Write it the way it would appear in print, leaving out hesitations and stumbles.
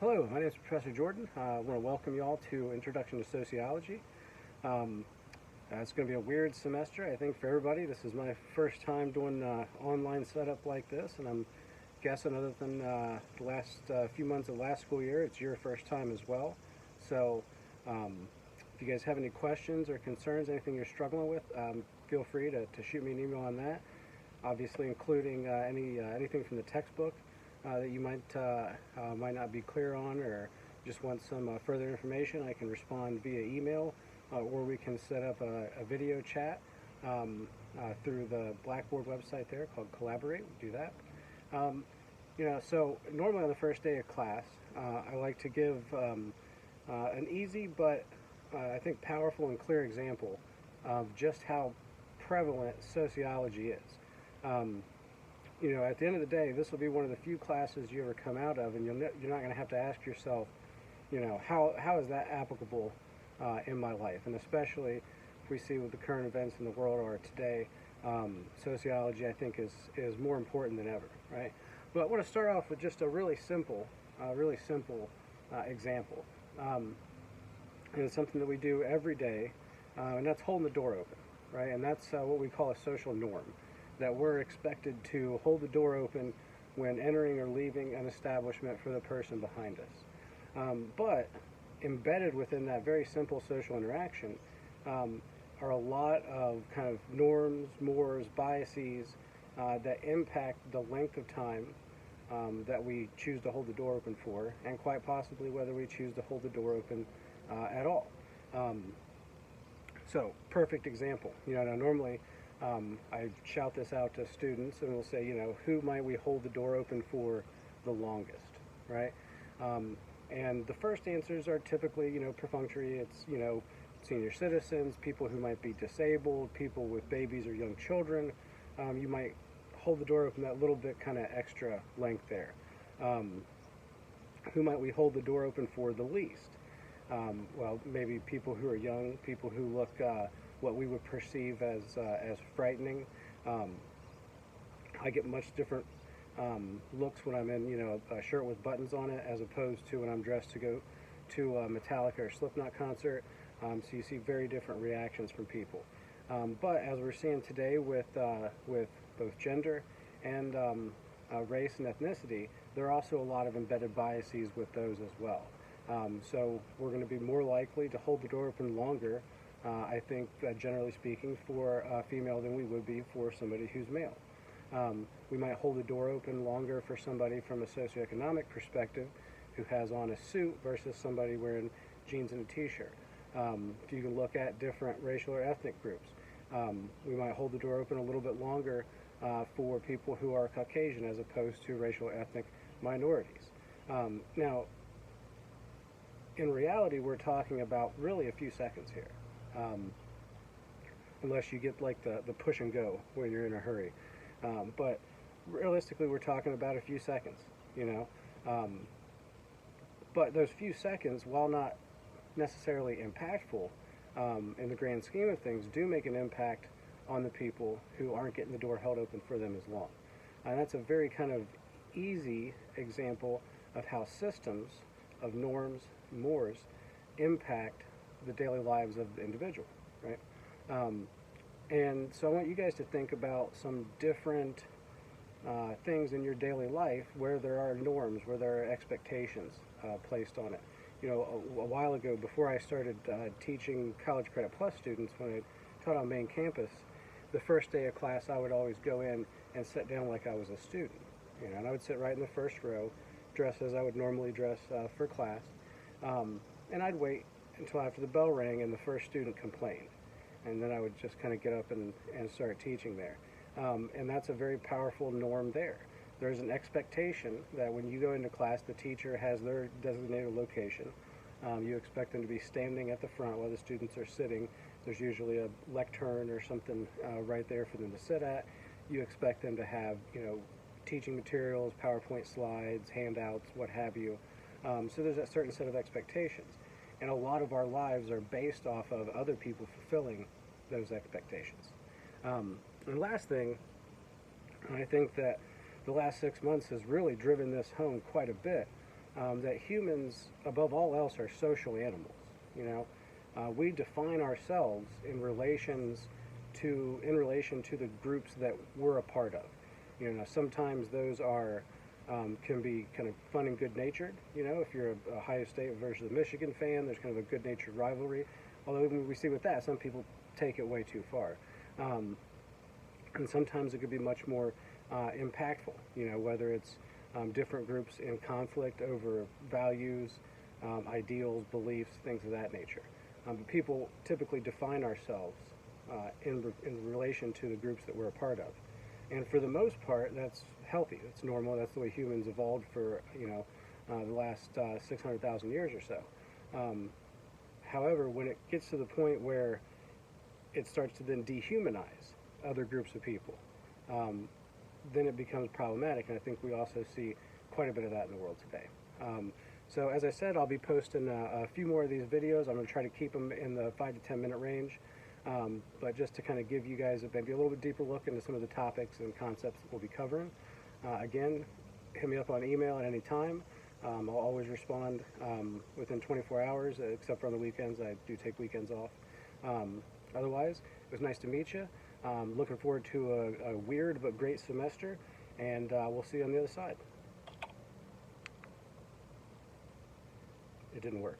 Hello, my name is Professor Jordan. I want to welcome you all to Introduction to Sociology. Um, it's going to be a weird semester, I think, for everybody. This is my first time doing online setup like this, and I'm guessing other than the last few months of last school year, it's your first time as well. So um, if you guys have any questions or concerns, anything you're struggling with, feel free to shoot me an email on that. Obviously, including anything from the textbook that you might not be clear on, or just want some further information. I can respond via email, or we can set up a video chat through the Blackboard website there called Collaborate. We do that. So normally on the first day of class, I like to give an easy but I think powerful and clear example of just how prevalent sociology is. At the end of the day, this will be one of the few classes you ever come out of, and you're not going to have to ask yourself, how is that applicable in my life? And especially if we see what the current events in the world are today, sociology, I think, is more important than ever, right? But I want to start off with just a really simple example. And it's something that we do every day, and that's holding the door open, right? And that's what we call a social norm, that we're expected to hold the door open when entering or leaving an establishment for the person behind us. But embedded within that very simple social interaction are a lot of kind of norms, mores, biases that impact the length of time that we choose to hold the door open for, and quite possibly whether we choose to hold the door open at all. So, perfect example. Now normally I shout this out to students, and we'll say, who might we hold the door open for the longest, right? And the first answers are typically, perfunctory. It's, senior citizens, people who might be disabled, people with babies or young children. You might hold the door open that little bit kind of extra length there. Who might we hold the door open for the least? Well, maybe people who are young, people who look what we would perceive as frightening. I get much different looks when I'm in a shirt with buttons on it as opposed to when I'm dressed to go to a Metallica or Slipknot concert. So you see very different reactions from people. But as we're seeing today with both gender and race and ethnicity, there are also a lot of embedded biases with those as well. So we're going to be more likely to hold the door open longer, I think, generally speaking, for a female than we would be for somebody who's male. We might hold the door open longer for somebody from a socioeconomic perspective who has on a suit versus somebody wearing jeans and a t-shirt. You can look at different racial or ethnic groups. We might hold the door open a little bit longer for people who are Caucasian as opposed to racial or ethnic minorities. Now, in reality, we're talking about really a few seconds here, unless you get like the push and go when you're in a hurry. But realistically, we're talking about a few seconds, but those few seconds, while not necessarily impactful in the grand scheme of things, do make an impact on the people who aren't getting the door held open for them as long. And that's a very kind of easy example of how systems of norms, mores, impact the daily lives of the individual, right? And so I want you guys to think about some different things in your daily life where there are norms, where there are expectations placed on it. A while ago, before I started teaching College Credit Plus students, when I taught on main campus, the first day of class I would always go in and sit down like I was a student. And I would sit right in the first row, dress as I would normally dress for class, and I'd wait until after the bell rang and the first student complained. And then I would just kind of get up and start teaching there. And that's a very powerful norm there. There's an expectation that when you go into class, the teacher has their designated location. You expect them to be standing at the front while the students are sitting. There's usually a lectern or something right there for them to sit at. You expect them to have, teaching materials, PowerPoint slides, handouts, what have you. So there's a certain set of expectations. And a lot of our lives are based off of other people fulfilling those expectations. And last thing, I think that the last 6 months has really driven this home quite a bit, that humans, above all else, are social animals. You know, we define ourselves in relation to the groups that we're a part of. You know, sometimes those are can be kind of fun and good natured. You know, if you're a Ohio State versus a Michigan fan, there's kind of a good natured rivalry. Although even we see with that, some people take it way too far. And sometimes it could be much more impactful, you know, whether it's different groups in conflict over values, ideals, beliefs, things of that nature. But people typically define ourselves in relation to the groups that we're a part of. And for the most part, that's healthy. That's normal. That's the way humans evolved for, you know, the last 600,000 years or so. However, when it gets to the point where it starts to then dehumanize other groups of people, then it becomes problematic, and I think we also see quite a bit of that in the world today. So as I said, I'll be posting a few more of these videos. I'm going to try to keep them in the 5 to 10 minute range, but just to kind of give you guys maybe a little bit deeper look into some of the topics and concepts that we'll be covering. Again, hit me up on email at any time. I'll always respond within 24 hours, except for on the weekends. I do take weekends off. Otherwise, it was nice to meet you. Looking forward to a weird but great semester, and we'll see you on the other side. It didn't work.